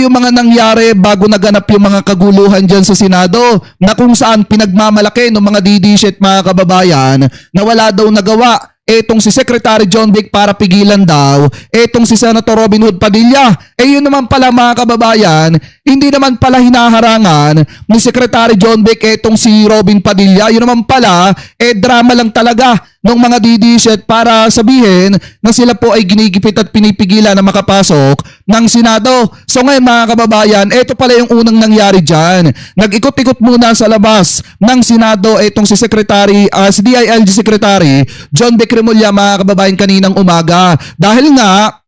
yung mga nangyari bago naganap yung mga kaguluhan dyan sa Senado na kung saan pinagmamalaki ng mga DDS mga kababayan na wala daw nagawa etong si Secretary John Vic para pigilan daw etong si Senator Robin Hood Padilla. Yun naman pala mga kababayan, hindi naman pala hinaharangan ni Secretary John Vic etong si Robin Padilla. Yun naman pala, drama lang talaga ng mga DDS para sabihin na sila po ay ginigipit at pinipigilan na makapasok ng Senado. So ngayon mga kababayan, ito pala yung unang nangyari dyan. Nag-ikot-ikot muna sa labas ng Senado itong si Secretary, si DILG Secretary John Vic Remulla mga kababayan kaninang umaga. Dahil nga,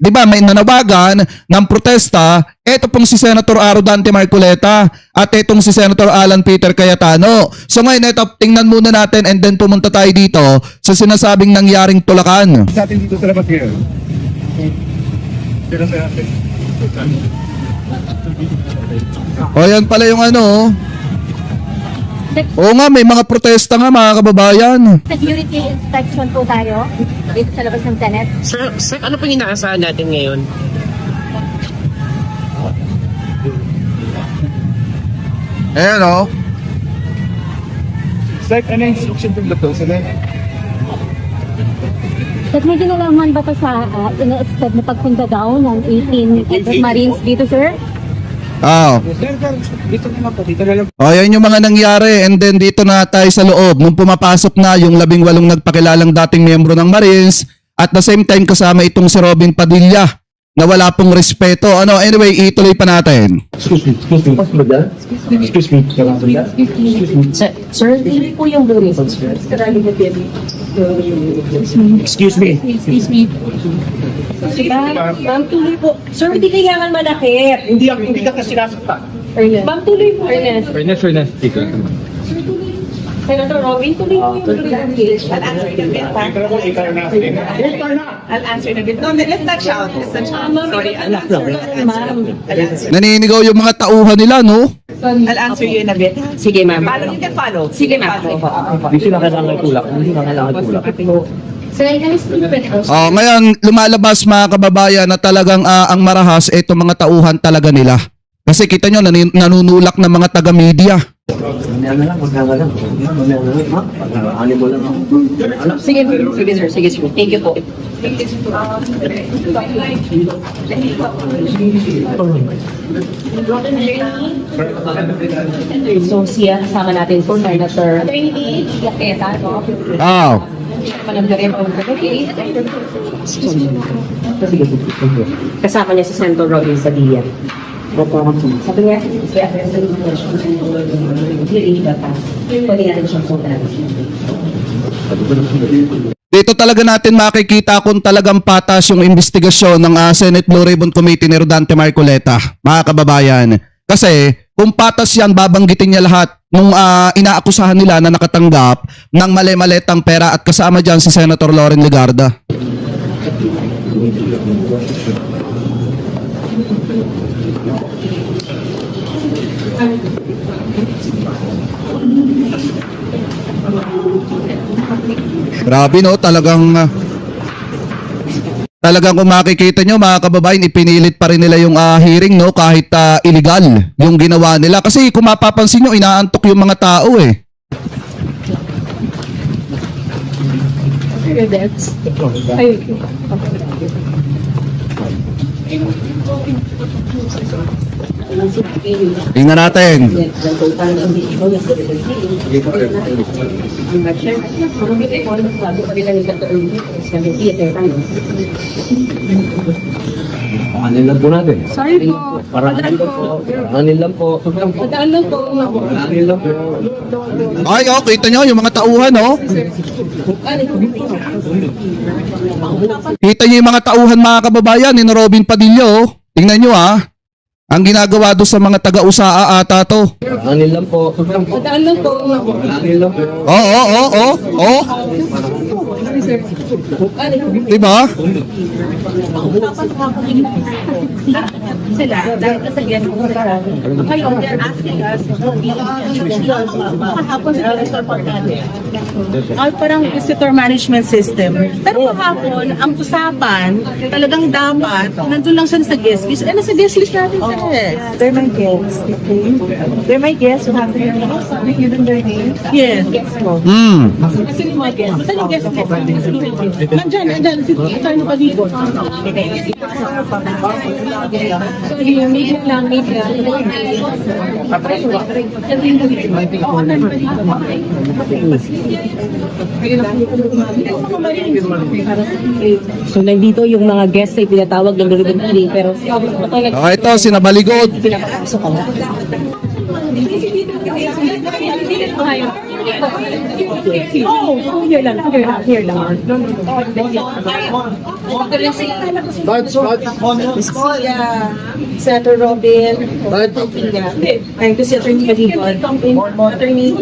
di ba may nanawagan ng protesta ito pong si Senator Dante Marcoleta at itong si Senator Alan Peter Cayetano. So ngayon ito, tingnan muna natin and then pumunta tayo dito sa sinasabing nangyaring tulakan. Sa atin dito sa labas ngayon. Pero sa atin. O yan pala yung ano. Oo nga, may mga protesta nga mga kababayan. Security inspection po tayo dito sa labas ng Senate. Sir, ano pong inaasahan natin ngayon? Ayan o. Sir, ano yung instruction from the President? At may kinalaman ba ito sa ina-expect na pagpunta daw ng 18 Marines dito, sir? Sir, dito naman po, dito na lang. O yan yung mga nangyari and then dito na tayo sa loob. Nung pumapasok na yung 18 nagpakilalang dating miyembro ng Marines at the same time kasama itong si Robin Padilla na wala pong respeto. Anyway, ituloy pa natin. Excuse me. Excuse me. Sir, hindi po yung Marines. Excuse me. Excuse me. Ma'am, tuloy po. Sir, hindi kailangan manakit. Hindi ka kasi nasakta. Ma'am, tuloy po. Fairness. Dito. Senator Robin, tuloy po yung I'll answer in a bit. I'll answer in a bit. No, let's not shout. Let's not shout. Sorry, I'll answer. Naninigaw yung mga tauhan nila, no? I'll answer you in a bit. Sige, ma'am. Follow, you can follow. Sige, ma'am. Hindi sila kailangan tulak. Sir, Ngayon, lumalabas mga kababayan na talagang ang marahas itong mga tauhan talaga nila. Kasi kita nyo, nanunulak ng mga taga-media. Sige, sir. Sige, sir. Thank you po. So, siya, kasama natin po, Senator Cayetano. Kasama niya si Senator Robin Padilla. Sabi niya, pwede natin siyang punta. Dito talaga natin makikita kung talagang patas yung investigasyon ng Senate Blue Ribbon Committee ni Dante Marcoleta, mga kababayan. Kasi kung patas yan, babanggitin niya lahat nung inaakusahan nila na nakatanggap ng mali-maletang pera at kasama dyan si Senator Loren Legarda. Grabe no, talagang kung makikita nyo mga kababayan, ipinilit pa rin nila yung hearing no, kahit illegal yung ginawa nila. Kasi kung mapapansin nyo, inaantok yung mga tao eh. Tingnan natin. Anin lang po natin. Sorry po. Anin lang po. Anin lang po. Ay, kita nyo yung mga tauhan no. Kita nyo yung mga tauhan mga kababayan ni Robin Padilla oh. Tingnan nyo ang ginagawa doon sa mga taga-usaa ata to. Anin lang po. Anin lang po. Oo. Diba? Sila, dahil sa guest ko ngayon, they're asking us, kahapon sa director for parang visitor management system. Pero kahapon, ang usapan, talagang dapat, nandun lang siya sa guest list. Eh, nasa guest list natin siya eh. They're my guests. They're my guests. You have to give them their name. Yes. Kasi yung mga guests. Saan yung guest list? Nandyan. Si Attorney Paligo. Media lang, media. So nandito yung mga guests ay pinatawag ng Lord pero Ito, sinabaligod. pinapasok ako. Here lang. Yeah. Senator Robin. Ay, kasi Attorney Paligo. Attorney.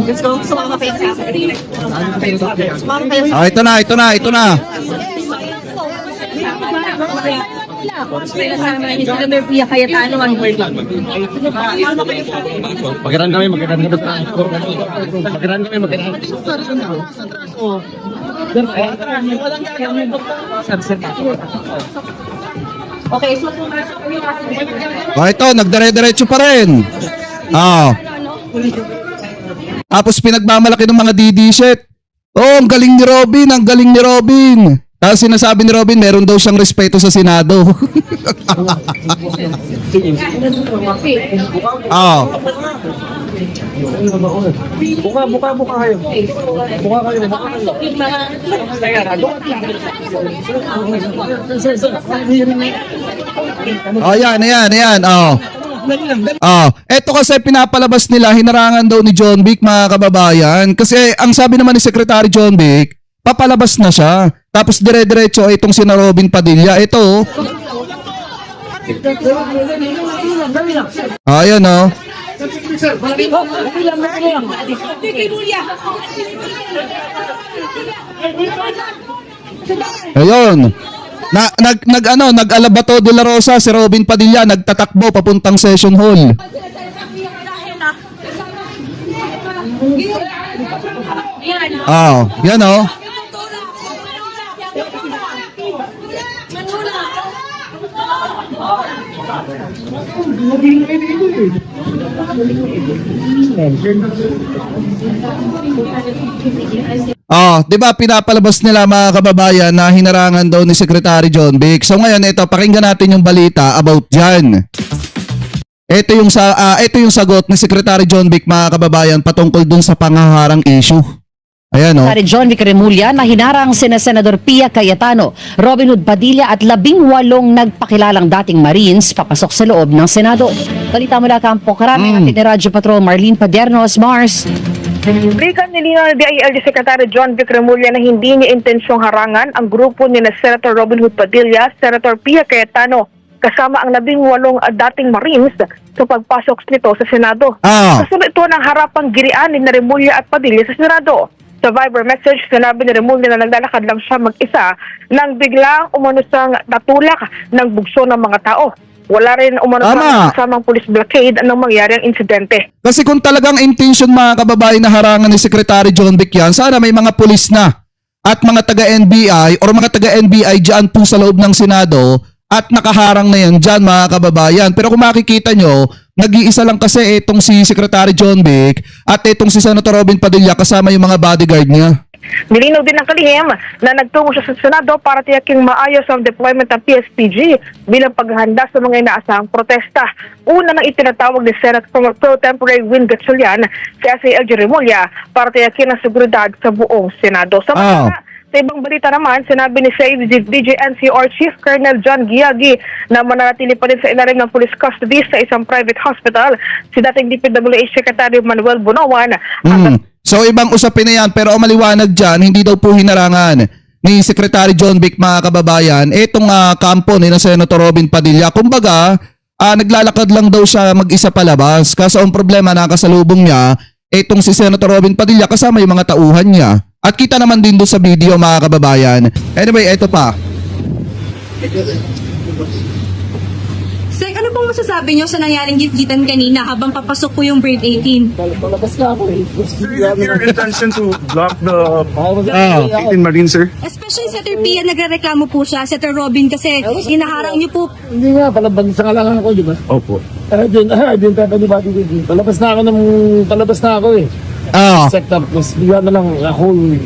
Let's go. Sumama kayo sa akin. Sumama kayo sa Ito na. Kasama niyo si Dr. Pia Cayetano ang Magandang kami. Okay, so Ito, nagdire-diretso pa rin. Tapos pinagmamalaki ng mga DD-shit. Ang galing ni Robin. Tapos sinasabi ni Robin, meron daw siyang respeto sa Senado. Yan. Eto kasi pinapalabas nila, hinarangan daw ni John Vic, mga kababayan. Kasi ang sabi naman ni Secretary John Vic, papalabas na siya. Tapos dire-diretso itong si Robin Padilla. Ito. Ayan oh. Ayun. Nag-Alabato de la Rosa si Robin Padilla, nagtatakbo papuntang session hall. Yan oh. Di ba pinapalabas nila, mga kababayan, na hinarangan daw ni Secretary John Vic. So ngayon ito, pakinggan natin yung balita about diyan. Ito yung sagot ni Secretary John Vic, mga kababayan, patungkol dun sa pangaharang issue. Ayan o. Secretary John Vic Remulla na hinarang sina Senador Pia Cayetano, Robin Hood Padilla at 18 nagpakilalang dating Marines papasok sa loob ng Senado. Balita mula Campo Crame, atin ni Radyo Patrol Marlene Padiernos, Mars. Brigan nilinaw ng DILG Secretary John Vic Remulla na hindi niya intensyong harangan ang grupo ni Senator Robin Hood Padilla, Senator Pia Cayetano, kasama ang 18 dating Marines sa pagpasok nito sa Senado. Kasunod ito ng harapang girian ni Remulla at Padilla sa Senado. Sa Viber message, sinabi ni Remulla na naglalakad lang siya mag-isa nang biglang umano siyang natulak ng bugso ng mga tao. Wala rin umano siyang kasamang police blockade anong mangyari ang insidente. Kasi kung talagang intention, mga kababayan, na harangan ni Secretary John Vic yan, sana may mga pulis na at mga taga-NBI or mga taga-NBI dyan po sa loob ng Senado at nakaharang na yan dyan, mga kababayan. Pero kung makikita nyo, nag-iisa lang kasi itong si Secretary John Vic at itong si Senator Robin Padilla kasama yung mga bodyguard niya. Nilinaw din ng kalihim na nagtungo siya sa Senado para tiyaking maayos ang deployment ng PSPG bilang paghahanda sa mga inaasahang protesta. Una nang itinatawag ni Senate Pro Tempore Win Gatchalian si SALG Remulla para tiyakin ang seguridad sa buong Senado. Sa ibang balita naman, sinabi ni DJNCR Chief Colonel John Giagi na mananatili pa rin sa ilalim ng police custody sa isang private hospital si dating DPWH Secretary Manuel Bonoan. So ibang usapin na yan, pero maliwanag dyan, hindi daw po hinarangan ni Secretary John Vic, mga kababayan, itong kampo ni na Senator Robin Padilla. Kumbaga, naglalakad lang daw siya mag-isa palabas. Kaso ang problema, nakasalubong niya itong si Senator Robin Padilla kasama yung mga tauhan niya. At kita naman din doon sa video mga kababayan. Anyway, ito pa. Sir, ano pong masasabi niyo sa nangyaring gitgitan kanina habang papasok po yung Brave 18? Your intention to block the 18 Marines, sir? Especially Senator Pia, nagrereklamo po siya, Senator Robin, kasi inaharang niyo po. Hindi nga, palabas sa lang ako, di ba? Opo. Din tayo ni Bati Didi. Palabas na ako eh. Set up, mas bigla na lang a whole...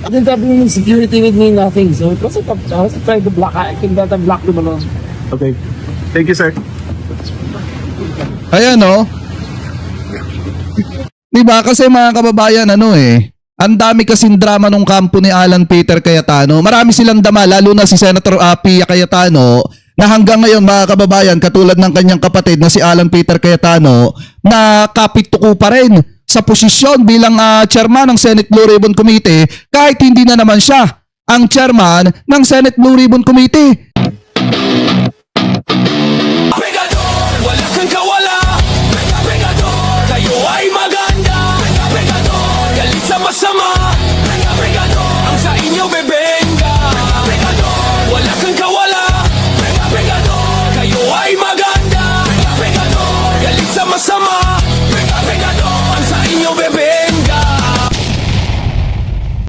I didn't have any security with me, nothing. So it was I was trying to block. I can block them alone. Okay. Thank you, sir. Ayan o. Diba? Kasi mga kababayan, ang dami kasing drama nung kampo ni Alan Peter Cayetano. Marami silang dama, lalo na si Senator Pia Cayetano, na hanggang ngayon mga kababayan, katulad ng kanyang kapatid na si Alan Peter Cayetano, na kapit-tuko pa rin sa posisyon bilang chairman ng Senate Blue Ribbon Committee kahit hindi na naman siya ang chairman ng Senate Blue Ribbon Committee.